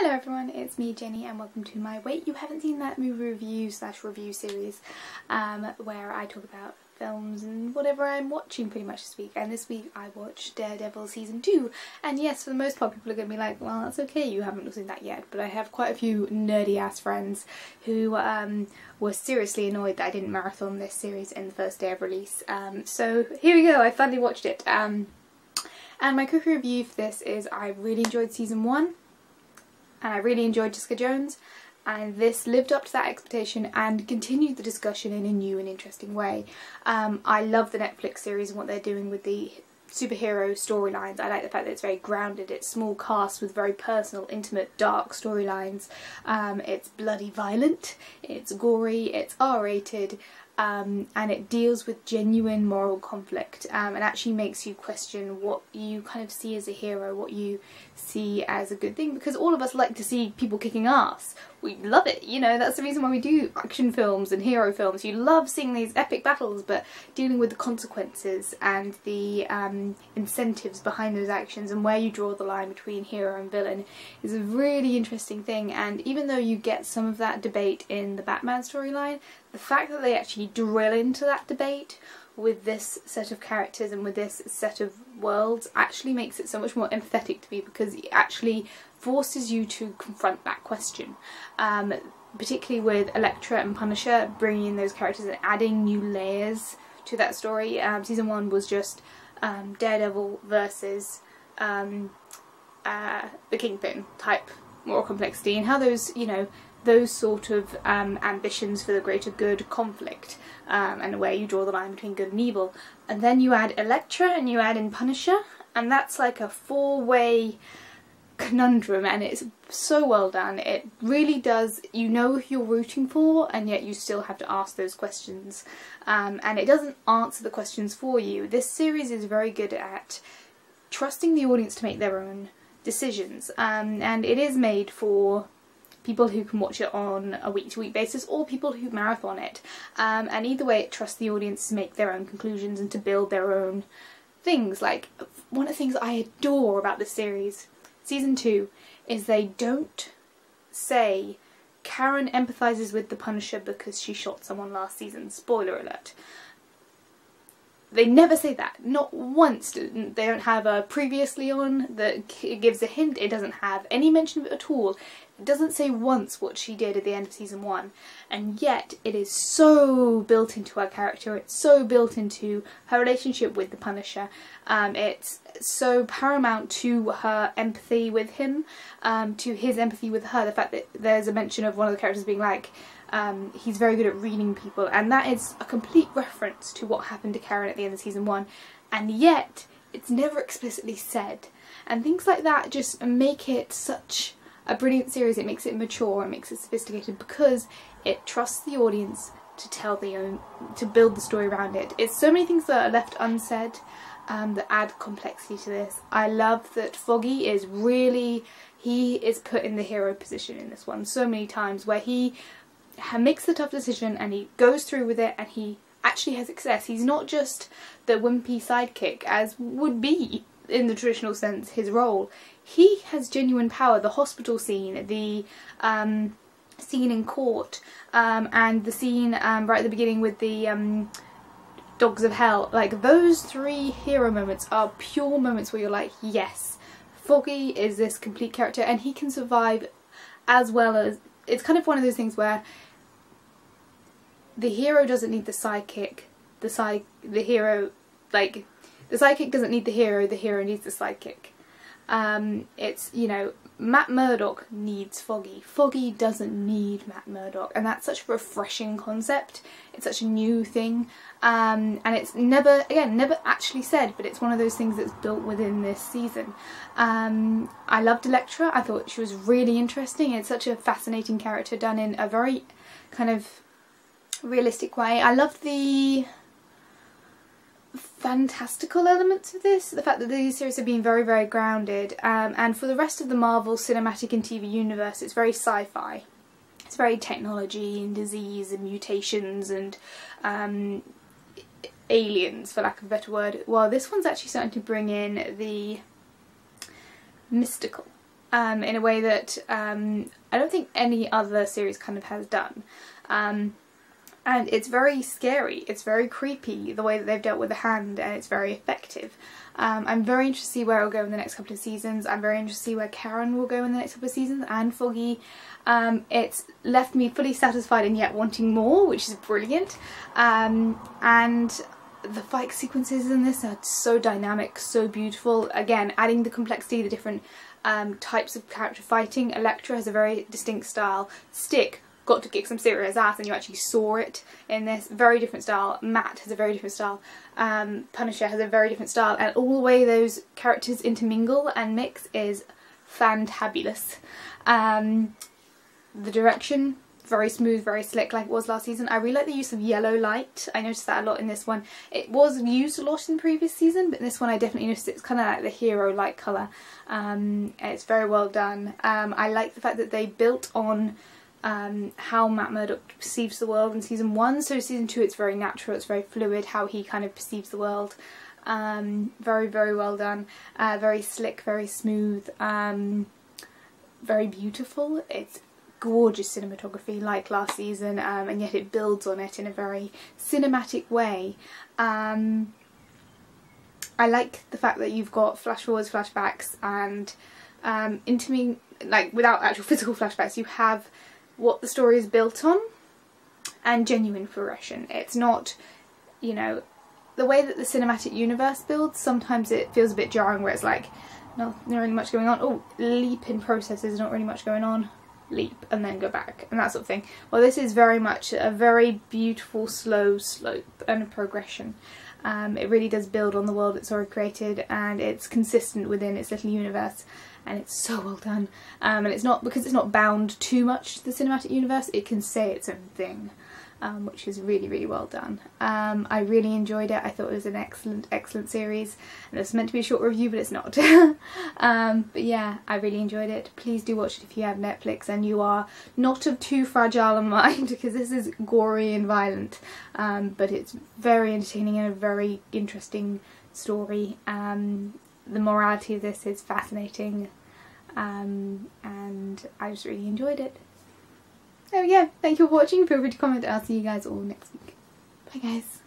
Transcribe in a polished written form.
Hello everyone, it's me Jenny and welcome to my Wait You Haven't Seen That movie review series where I talk about films and whatever I'm watching pretty much this week. And this week I watched Daredevil season 2, and yes, for the most part people are going to be like, well, that's okay, you haven't seen that yet, but I have quite a few nerdy ass friends who were seriously annoyed that I didn't marathon this series in the first day of release. So here we go, I finally watched it. And my quick review for this is I really enjoyed season 1. And I really enjoyed Jessica Jones, and this lived up to that expectation and continued the discussion in a new and interesting way. I love the Netflix series and what they're doing with the superhero storylines. I like the fact that it's very grounded, it's small cast with very personal, intimate, dark storylines. It's bloody violent, it's gory, it's R-rated, and it deals with genuine moral conflict and actually makes you question what you kind of see as a hero, what you see as a good thing, because all of us like to see people kicking ass. We love it, you know, that's the reason why we do action films and hero films. You love seeing these epic battles, but dealing with the consequences and the incentives behind those actions and where you draw the line between hero and villain is a really interesting thing. And even though you get some of that debate in the Batman storyline, the fact that they actually drill into that debate with this set of characters and with this set of worlds actually makes it so much more empathetic to me, because it actually forces you to confront that question. Particularly with Elektra and Punisher, bringing in those characters and adding new layers to that story. Season 1 was just Daredevil versus the Kingpin type moral complexity, and how those, you know, those sort of ambitions for the greater good conflict, and where you draw the line between good and evil. And then you add Elektra and you add in Punisher, and that's like a four-way conundrum, and it's so well done. It really does, you know who you're rooting for, and yet you still have to ask those questions, and it doesn't answer the questions for you. This series is very good at trusting the audience to make their own decisions, and it is made for people who can watch it on a week-to-week basis or people who marathon it, and either way it trusts the audience to make their own conclusions and to build their own things. Like, one of the things I adore about this series, season 2, is they don't say Karen empathises with the Punisher because she shot someone last season. Spoiler alert. They never say that. Not once. They don't have a previously on that gives a hint. It doesn't have any mention of it at all. It doesn't say once what she did at the end of season 1. And yet it is so built into her character. It's so built into her relationship with the Punisher. It's so paramount to her empathy with him, to his empathy with her. The fact that there's a mention of one of the characters being like, he's very good at reading people, and that is a complete reference to what happened to Karen at the end of season 1, and yet it's never explicitly said. And things like that just make it such a brilliant series. It makes it mature, it makes it sophisticated, because it trusts the audience to tell to build the story around it. It's so many things that are left unsaid that add complexity to this. I love that Foggy is really, he is put in the hero position in this one so many times, where he makes the tough decision and he goes through with it and he actually has success. He's not just the wimpy sidekick as would be in the traditional sense his role. He has genuine power. The hospital scene, the scene in court, and the scene right at the beginning with the Dogs of Hell, like those 3 hero moments are pure moments where you're like, yes, Foggy is this complete character and he can survive, as well as, it's kind of one of those things where the hero doesn't need the sidekick, the sidekick doesn't need the hero needs the sidekick. It's, you know, Matt Murdock needs Foggy. Foggy doesn't need Matt Murdock, and that's such a refreshing concept. It's such a new thing, and it's never actually said, but it's one of those things that's built within this season. I loved Elektra. I thought she was really interesting. It's such a fascinating character done in a very kind of realistic way. I loved the fantastical elements of this, the fact that these series have been very, very grounded, and for the rest of the Marvel cinematic and TV universe it's very sci-fi. It's very technology and disease and mutations and aliens, for lack of a better word, while this one's actually starting to bring in the mystical in a way that I don't think any other series kind of has done. And it's very scary, it's very creepy the way that they've dealt with the hand, and it's very effective. I'm very interested to see where it'll go in the next couple of seasons. I'm very interested to see where Karen will go in the next couple of seasons, and Foggy. It's left me fully satisfied and yet wanting more, which is brilliant. And the fight sequences in this are so dynamic, so beautiful. Again, adding the complexity, the different types of character fighting. Elektra has a very distinct style. Stick got to kick some serious ass, and you actually saw it in this. Very different style. Matt has a very different style. Punisher has a very different style, and all the way those characters intermingle and mix is fantabulous. The direction, very smooth, very slick like it was last season. I really like the use of yellow light. I noticed that a lot in this one. It was used a lot in the previous season, but in this one I definitely noticed it's kind of like the hero light colour. It's very well done. I like the fact that they built on how Matt Murdock perceives the world in season 1. So season 2 it's very natural, it's very fluid how he kind of perceives the world. Very, very well done. Very slick, very smooth, very beautiful. It's gorgeous cinematography like last season, and yet it builds on it in a very cinematic way. I like the fact that you've got flash forwards, flashbacks, and like without actual physical flashbacks, you have what the story is built on and genuine progression. It's not, you know, the way that the cinematic universe builds, sometimes it feels a bit jarring where it's like, no, not really much going on. Oh, leap in processes, not really much going on. Leap and then go back and that sort of thing. Well, this is very much a very beautiful slow slope and a progression. It really does build on the world it's already created, and it's consistent within its little universe, and it's so well done. And it's not, because it's not bound too much to the cinematic universe, it can say its own thing, which is really, really well done. I really enjoyed it. I thought it was an excellent series, and it's meant to be a short review, but it's not. But yeah, I really enjoyed it. Please do watch it if you have Netflix and you are not of too fragile a mind, because this is gory and violent, but it's very entertaining and a very interesting story. The morality of this is fascinating, and I just really enjoyed it. So yeah, thank you for watching. Feel free to comment. I'll see you guys all next week. Bye guys.